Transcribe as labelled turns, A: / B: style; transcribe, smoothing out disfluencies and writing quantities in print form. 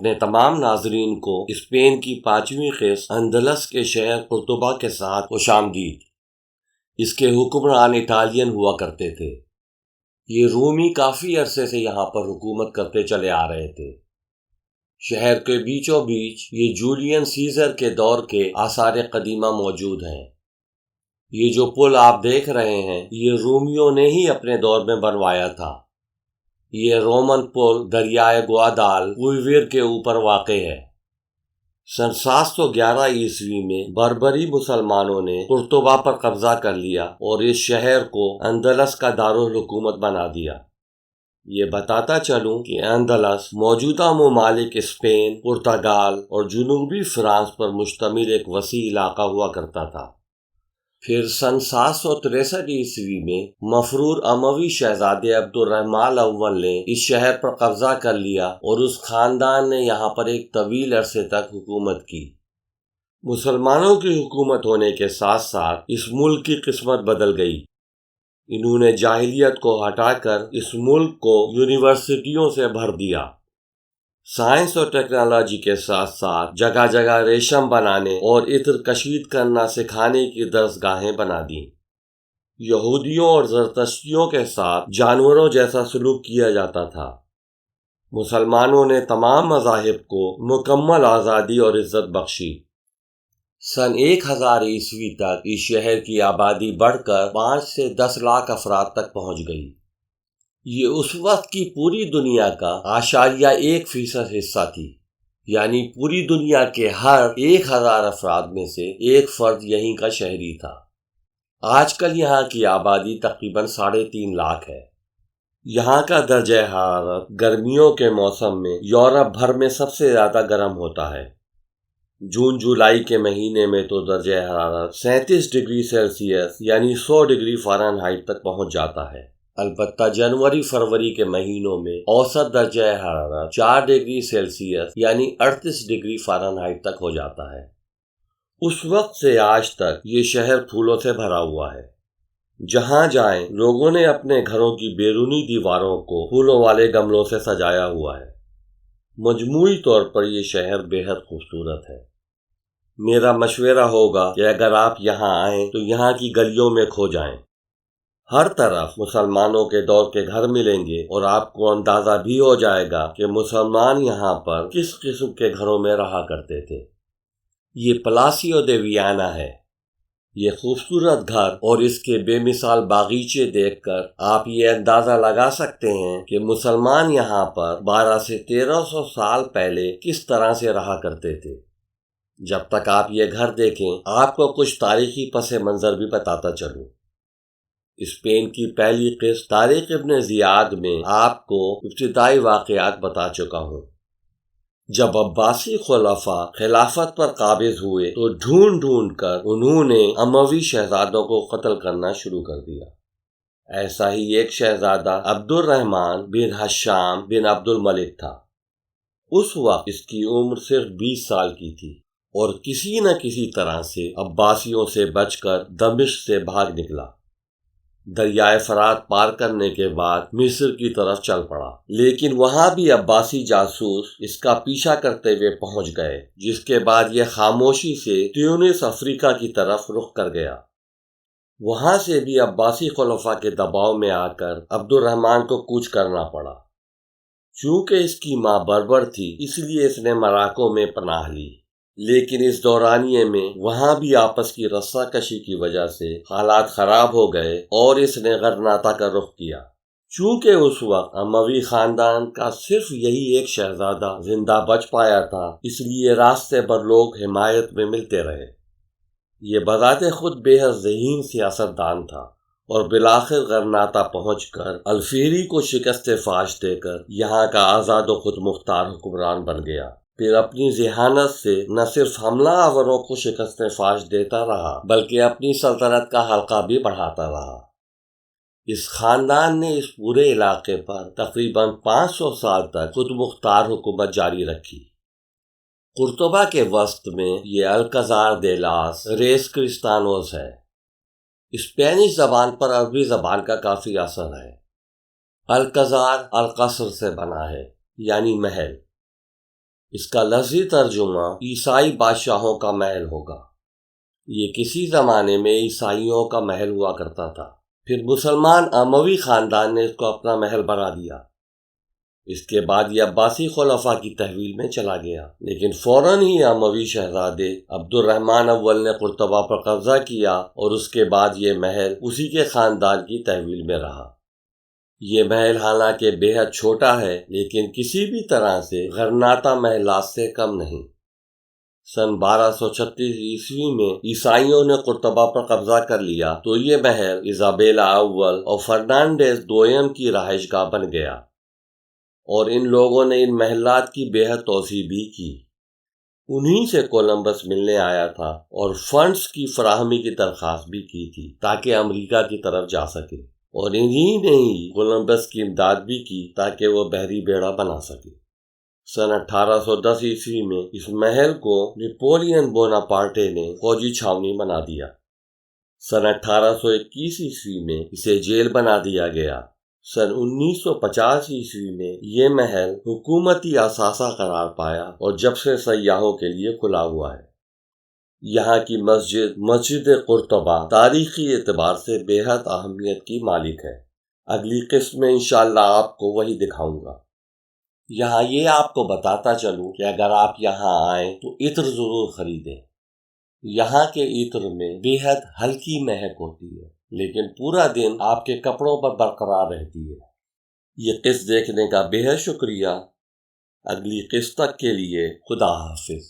A: اپنے تمام ناظرین کو اسپین کی 5ویں قسط اندلس کے شہر قرطبہ کے ساتھ خوش آمدید۔ اس کے حکمران اٹالین ہوا کرتے تھے۔ یہ رومی کافی عرصے سے یہاں پر حکومت کرتے چلے آ رہے تھے۔ شہر کے بیچوں بیچ یہ جولین سیزر کے دور کے آثار قدیمہ موجود ہیں۔ یہ جو پل آپ دیکھ رہے ہیں یہ رومیوں نے ہی اپنے دور میں بنوایا تھا۔ یہ رومن پل دریائے گوادال کے اوپر واقع ہے۔ سن 711 عیسوی میں بربری مسلمانوں نے قرطبہ پر قبضہ کر لیا اور اس شہر کو اندلس کا دارالحکومت بنا دیا۔ یہ بتاتا چلوں کہ اندلس موجودہ ممالک اسپین، پرتگال اور جنوبی فرانس پر مشتمل ایک وسیع علاقہ ہوا کرتا تھا۔ پھر سن 763 عیسوی میں مفرور اموی شہزادے عبد الرحمن اول نے اس شہر پر قبضہ کر لیا اور اس خاندان نے یہاں پر ایک طویل عرصے تک حکومت کی۔ مسلمانوں کی حکومت ہونے کے ساتھ ساتھ اس ملک کی قسمت بدل گئی۔ انہوں نے جاہلیت کو ہٹا کر اس ملک کو یونیورسٹیوں سے بھر دیا۔ سائنس اور ٹیکنالوجی کے ساتھ ساتھ جگہ جگہ ریشم بنانے اور عطر کشید کرنا سکھانے کی درسگاہیں بنا دیں۔ یہودیوں اور زرتشتیوں کے ساتھ جانوروں جیسا سلوک کیا جاتا تھا۔ مسلمانوں نے تمام مذاہب کو مکمل آزادی اور عزت بخشی۔ سن 1000 عیسوی تک اس شہر کی آبادی بڑھ کر 5 سے 10 لاکھ افراد تک پہنچ گئی۔ یہ اس وقت کی پوری دنیا کا 0.1% حصہ تھی، یعنی پوری دنیا کے ہر 1000 افراد میں سے ایک فرد یہیں کا شہری تھا۔ آج کل یہاں کی آبادی تقریباً 3.5 لاکھ ہے۔ یہاں کا درجہ حرارت گرمیوں کے موسم میں یورپ بھر میں سب سے زیادہ گرم ہوتا ہے۔ جون جولائی کے مہینے میں تو درجہ حرارت 37 ڈگری سیلسیس یعنی 100 ڈگری فارنہائٹ تک پہنچ جاتا ہے۔ البتہ جنوری فروری کے مہینوں میں اوسط درجہ حرارت 4 ڈگری سیلسیس یعنی 38 ڈگری فارنہائٹ تک ہو جاتا ہے۔ اس وقت سے آج تک یہ شہر پھولوں سے بھرا ہوا ہے۔ جہاں جائیں لوگوں نے اپنے گھروں کی بیرونی دیواروں کو پھولوں والے گملوں سے سجایا ہوا ہے۔ مجموعی طور پر یہ شہر بے حد خوبصورت ہے۔ میرا مشورہ ہوگا کہ اگر آپ یہاں آئیں تو یہاں کی گلیوں میں کھو جائیں۔ ہر طرف مسلمانوں کے دور کے گھر ملیں گے اور آپ کو اندازہ بھی ہو جائے گا کہ مسلمان یہاں پر کس قسم کے گھروں میں رہا کرتے تھے۔ یہ پلاسیو دی ویانا ہے۔ یہ خوبصورت گھر اور اس کے بے مثال باغیچے دیکھ کر آپ یہ اندازہ لگا سکتے ہیں کہ مسلمان یہاں پر 1200 سے 1300 سال پہلے کس طرح سے رہا کرتے تھے۔ جب تک آپ یہ گھر دیکھیں آپ کو کچھ تاریخی پس منظر بھی بتاتا چلوں۔ اسپین کی پہلی قسط تاریخ ابن زیاد میں آپ کو ابتدائی واقعات بتا چکا ہوں۔ جب عباسی خلفاء خلافت پر قابض ہوئے تو ڈھونڈ ڈھونڈ کر انہوں نے اموی شہزادوں کو قتل کرنا شروع کر دیا۔ ایسا ہی ایک شہزادہ عبد الرحمن بن ہشام بن عبد الملک تھا۔ اس وقت اس کی عمر صرف 20 سال کی تھی اور کسی نہ کسی طرح سے عباسیوں سے بچ کر دمشق سے بھاگ نکلا۔ دریائے فرات پار کرنے کے بعد مصر کی طرف چل پڑا، لیکن وہاں بھی عباسی جاسوس اس کا پیچھا کرتے ہوئے پہنچ گئے، جس کے بعد یہ خاموشی سے تیونس افریقہ کی طرف رخ کر گیا۔ وہاں سے بھی عباسی خلفاء کے دباؤ میں آ کر عبد الرحمن کو کوچ کرنا پڑا۔ چونکہ اس کی ماں بربر تھی اس لیے اس نے مراکو میں پناہ لی، لیکن اس دورانیے میں وہاں بھی آپس کی رسا کشی کی وجہ سے حالات خراب ہو گئے اور اس نے غرناطہ کا رخ کیا۔ چونکہ اس وقت اموی خاندان کا صرف یہی ایک شہزادہ زندہ بچ پایا تھا، اس لیے راستے پر لوگ حمایت میں ملتے رہے۔ یہ بذات خود بے حد ذہین سیاستدان تھا اور بالآخر غرناطہ پہنچ کر الفہری کو شکست فاش دے کر یہاں کا آزاد و خود مختار حکمران بن گیا۔ پھر اپنی ذہانت سے نہ صرف حملہ آوروں کو شکست فاش دیتا رہا بلکہ اپنی سلطنت کا حلقہ بھی بڑھاتا رہا۔ اس خاندان نے اس پورے علاقے پر تقریباً 500 سال تک خود مختار حکومت جاری رکھی۔ قرطبہ کے وسط میں یہ الکزار دے لاس ریس کرسٹانوس ہے۔ اسپینش زبان پر عربی زبان کا کافی اثر ہے۔ الکزار القصر سے بنا ہے، یعنی محل۔ اس کا لفظی ترجمہ عیسائی بادشاہوں کا محل ہوگا۔ یہ کسی زمانے میں عیسائیوں کا محل ہوا کرتا تھا، پھر مسلمان اموی خاندان نے اس کو اپنا محل بنا دیا۔ اس کے بعد یہ عباسی خلفاء کی تحویل میں چلا گیا، لیکن فوراً ہی اموی شہزادے عبد الرحمن اول نے قرطبہ پر قبضہ کیا اور اس کے بعد یہ محل اسی کے خاندان کی تحویل میں رہا۔ یہ محل حالانکہ بے حد چھوٹا ہے، لیکن کسی بھی طرح سے غرناطہ محلات سے کم نہیں۔ سن 1236 عیسوی میں عیسائیوں نے قرطبہ پر قبضہ کر لیا تو یہ محل ایزابیلا اول اور فرنانڈیز دوئم کی رہائش گاہ بن گیا، اور ان لوگوں نے ان محلات کی بے حد توسیع بھی کی۔ انہی سے کولمبس ملنے آیا تھا اور فنڈز کی فراہمی کی درخواست بھی کی تھی تاکہ امریکہ کی طرف جا سکے، اور انہی نے ہی کولمبس کی امداد بھی کی تاکہ وہ بحری بیڑا بنا سکے۔ سن 1810 عیسوی میں اس محل کو نپولین بوناپارٹے نے فوجی چھاونی بنا دیا۔ سن 1821 عیسوی میں اسے جیل بنا دیا گیا۔ سن 1950 عیسوی میں یہ محل حکومتی اثاثہ قرار پایا اور جب سے سیاحوں کے لیے کھلا ہوا ہے۔ یہاں کی مسجد قرطبہ تاریخی اعتبار سے بے حد اہمیت کی مالک ہے۔ اگلی قسط میں انشاءاللہ آپ کو وہی دکھاؤں گا۔ یہاں یہ آپ کو بتاتا چلوں کہ اگر آپ یہاں آئیں تو عطر ضرور خریدیں۔ یہاں کے عطر میں بے حد ہلکی مہک ہوتی ہے، لیکن پورا دن آپ کے کپڑوں پر برقرار رہتی ہے۔ یہ قسط دیکھنے کا بے حد شکریہ۔ اگلی قسط تک کے لیے خدا حافظ۔